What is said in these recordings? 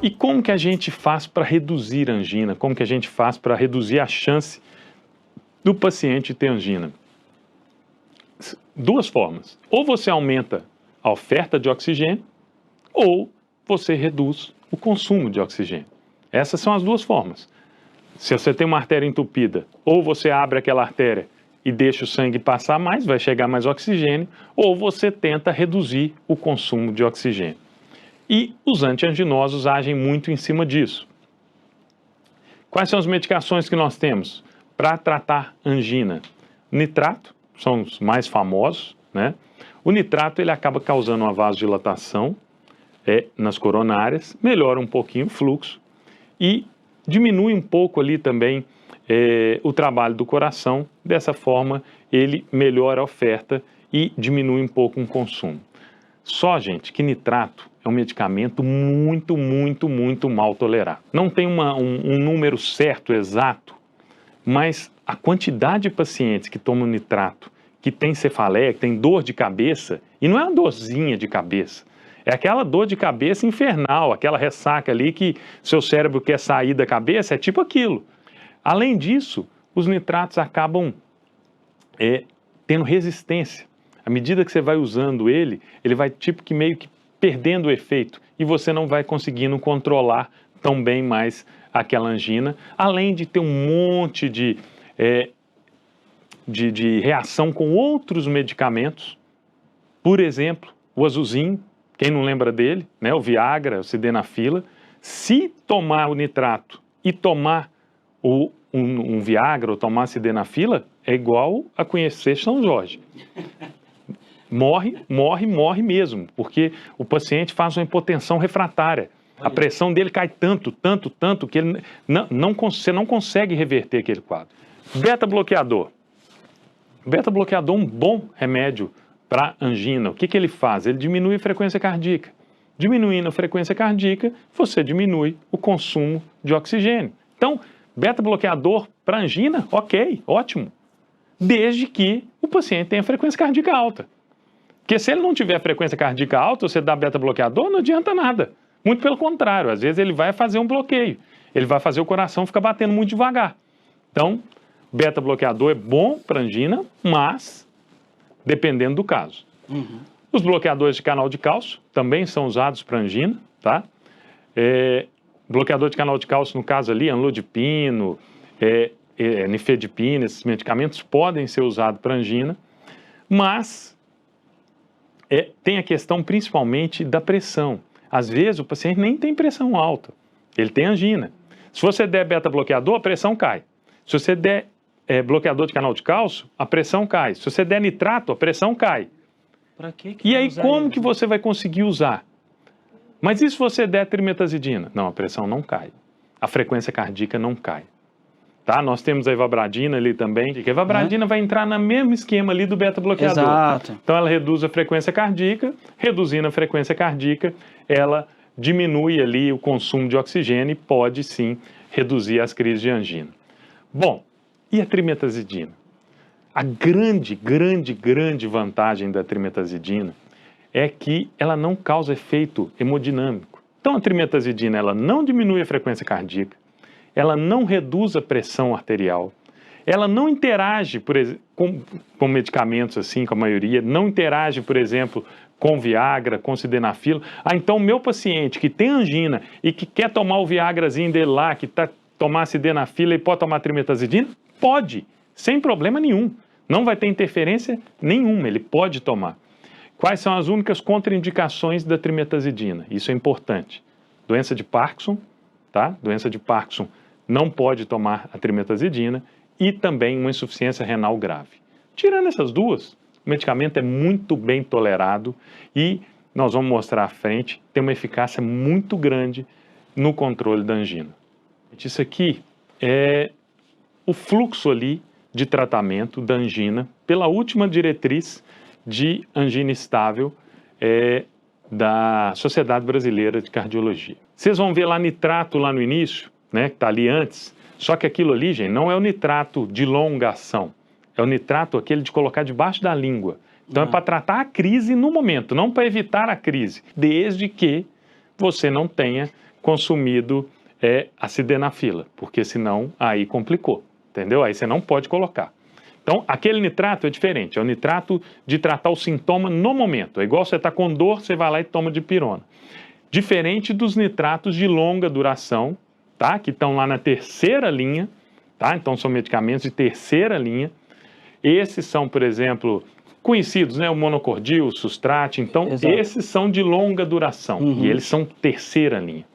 E como que a gente faz para reduzir a angina? Como que a gente faz para reduzir a chance do paciente ter angina? Duas formas. Ou você aumenta a oferta de oxigênio, ou você reduz o consumo de oxigênio. Essas são as duas formas. Se você tem uma artéria entupida, ou você abre aquela artéria e deixa o sangue passar mais, vai chegar mais oxigênio, ou você tenta reduzir o consumo de oxigênio. E os antianginosos agem muito em cima disso. Quais são as medicações que nós temos para tratar angina? Nitrato, são os mais famosos, né? O nitrato ele acaba causando uma vasodilatação nas coronárias, melhora um pouquinho o fluxo e diminui um pouco ali também o trabalho do coração. Dessa forma, ele melhora a oferta e diminui um pouco o consumo. Só, gente, que nitrato é um medicamento muito mal tolerado. Não tem um número certo, exato, mas a quantidade de pacientes que tomam nitrato, que tem cefaleia, que tem dor de cabeça, e não é uma dorzinha de cabeça, é aquela dor de cabeça infernal, aquela ressaca ali que seu cérebro quer sair da cabeça, é tipo aquilo. Além disso, os nitratos acabam tendo resistência. À medida que você vai usando ele vai tipo que meio que perdendo o efeito e você não vai conseguindo controlar tão bem mais aquela angina, além de ter um monte de reação com outros medicamentos, por exemplo, o azulzinho, quem não lembra dele, né, o Viagra, o sildenafila. Se tomar o nitrato e tomar um Viagra ou tomar sildenafila, é igual a conhecer São Jorge. Morre mesmo, porque o paciente faz uma hipotensão refratária. A pressão dele cai tanto, que ele você não consegue reverter aquele quadro. Beta-bloqueador. Beta-bloqueador é um bom remédio para angina. O que ele faz? Ele diminui a frequência cardíaca. Diminuindo a frequência cardíaca, você diminui o consumo de oxigênio. Então, beta-bloqueador para angina, ok, ótimo. Desde que o paciente tenha frequência cardíaca alta. Porque se ele não tiver frequência cardíaca alta, você dá beta-bloqueador, não adianta nada. Muito pelo contrário, às vezes ele vai fazer um bloqueio. Ele vai fazer o coração ficar batendo muito devagar. Então, beta-bloqueador é bom para angina, mas dependendo do caso. Os bloqueadores de canal de cálcio também são usados para angina, tá? Bloqueador de canal de cálcio, no caso ali, amlodipino, nifedipina, esses medicamentos podem ser usados para angina, mas tem a questão principalmente da pressão. Às vezes o paciente nem tem pressão alta, ele tem angina. Se você der beta-bloqueador, a pressão cai. Se você der bloqueador de canal de cálcio, a pressão cai. Se você der nitrato, a pressão cai. E aí como que você vai conseguir usar? Mas e se você der trimetazidina? Não, a pressão não cai. A frequência cardíaca não cai. Tá? Nós temos a ivabradina ali também, que a ivabradina vai entrar no mesmo esquema ali do beta-bloqueador. Exato. Então ela reduz a frequência cardíaca, reduzindo a frequência cardíaca, ela diminui ali o consumo de oxigênio e pode sim reduzir as crises de angina. Bom, e a trimetazidina? A grande vantagem da trimetazidina é que ela não causa efeito hemodinâmico. Então a trimetazidina ela não diminui a frequência cardíaca, ela não reduz a pressão arterial, ela não interage com medicamentos assim, com a maioria, não interage, por exemplo, com Viagra, com sildenafila. Então o meu paciente que tem angina e que quer tomar o Viagrazinho dele lá, que está tomar sildenafila e pode tomar trimetazidina, pode, sem problema nenhum. Não vai ter interferência nenhuma, ele pode tomar. Quais são as únicas contraindicações da trimetazidina? Isso é importante. Doença de Parkinson, tá? Doença de Parkinson não pode tomar a trimetazidina e também uma insuficiência renal grave. Tirando essas duas, o medicamento é muito bem tolerado e nós vamos mostrar à frente, tem uma eficácia muito grande no controle da angina. Isso aqui é o fluxo ali de tratamento da angina pela última diretriz de angina estável da Sociedade Brasileira de Cardiologia. Vocês vão ver lá nitrato lá no início, né, que está ali antes, só que aquilo ali, gente, não é o nitrato de longa ação, é o nitrato aquele de colocar debaixo da língua. Então é para tratar a crise no momento, não para evitar a crise, desde que você não tenha consumido a sildenafila, porque senão aí complicou, entendeu? Aí você não pode colocar. Então, aquele nitrato é diferente, é o nitrato de tratar o sintoma no momento. É igual você está com dor, você vai lá e toma dipirona. Diferente dos nitratos de longa duração, tá? Que estão lá na terceira linha, tá? Então, são medicamentos de terceira linha. Esses são, por exemplo, conhecidos, né? O monocordil, o sustrate. Então, Exato. esses são de longa duração e eles são terceira linha.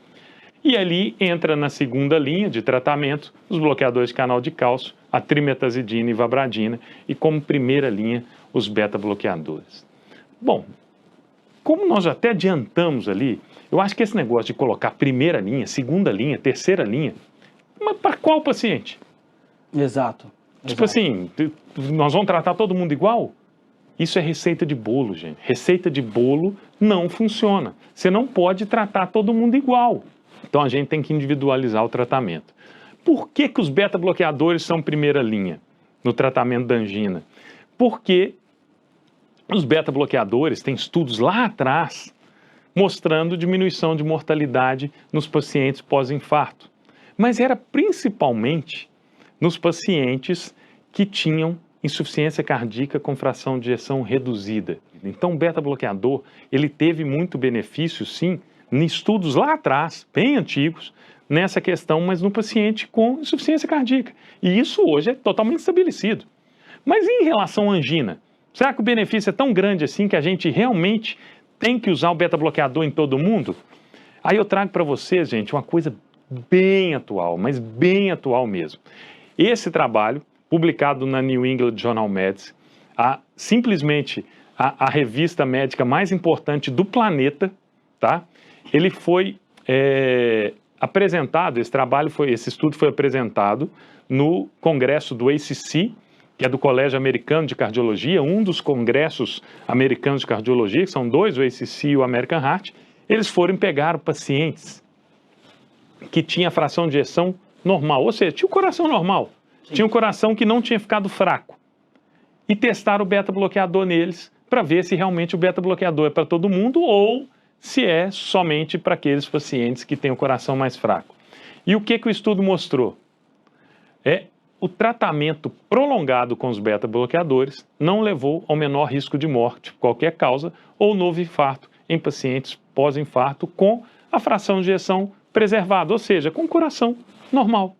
E ali entra na segunda linha de tratamento os bloqueadores de canal de cálcio, a trimetazidina e vabradina, e como primeira linha os beta-bloqueadores. Bom, como nós até adiantamos ali, eu acho que esse negócio de colocar primeira linha, segunda linha, terceira linha, mas para qual paciente? Exato. Tipo assim, nós vamos tratar todo mundo igual? Isso é receita de bolo, gente. Receita de bolo não funciona. Você não pode tratar todo mundo igual. Então a gente tem que individualizar o tratamento. Por que os beta-bloqueadores são primeira linha no tratamento da angina? Porque os beta-bloqueadores têm estudos lá atrás mostrando diminuição de mortalidade nos pacientes pós-infarto. Mas era principalmente nos pacientes que tinham insuficiência cardíaca com fração de ejeção reduzida. Então o beta-bloqueador, ele teve muito benefício, sim, em estudos lá atrás, bem antigos, nessa questão, mas no paciente com insuficiência cardíaca. E isso hoje é totalmente estabelecido. Mas em relação à angina, será que o benefício é tão grande assim que a gente realmente tem que usar o beta-bloqueador em todo mundo? Aí eu trago para vocês, gente, uma coisa bem atual, mas bem atual mesmo. Esse trabalho, publicado na New England Journal of Medicine, simplesmente a revista médica mais importante do planeta, tá? Ele foi apresentado, esse estudo foi apresentado no congresso do ACC, que é do Colégio Americano de Cardiologia, um dos congressos americanos de cardiologia, que são dois, o ACC e o American Heart. Eles foram pegar pacientes que tinham fração de ejeção normal, ou seja, tinha o coração normal, tinha um coração que não tinha ficado fraco, e testaram o beta-bloqueador neles para ver se realmente o beta-bloqueador é para todo mundo ou se é somente para aqueles pacientes que têm o coração mais fraco. E o que o estudo mostrou? O tratamento prolongado com os beta-bloqueadores não levou ao menor risco de morte, qualquer causa, ou novo infarto em pacientes pós-infarto com a fração de ejeção preservada, ou seja, com o coração normal.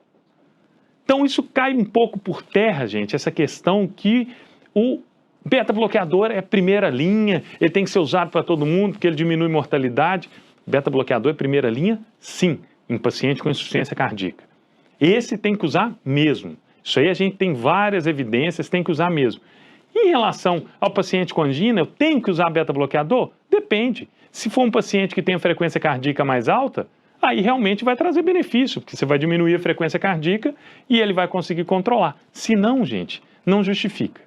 Então isso cai um pouco por terra, gente, essa questão que o beta-bloqueador é primeira linha, ele tem que ser usado para todo mundo porque ele diminui mortalidade. Beta-bloqueador é primeira linha? Sim, em paciente com insuficiência cardíaca. Esse tem que usar mesmo. Isso aí a gente tem várias evidências, tem que usar mesmo. Em relação ao paciente com angina, eu tenho que usar beta-bloqueador? Depende. Se for um paciente que tem a frequência cardíaca mais alta, aí realmente vai trazer benefício, porque você vai diminuir a frequência cardíaca e ele vai conseguir controlar. Se não, gente, não justifica.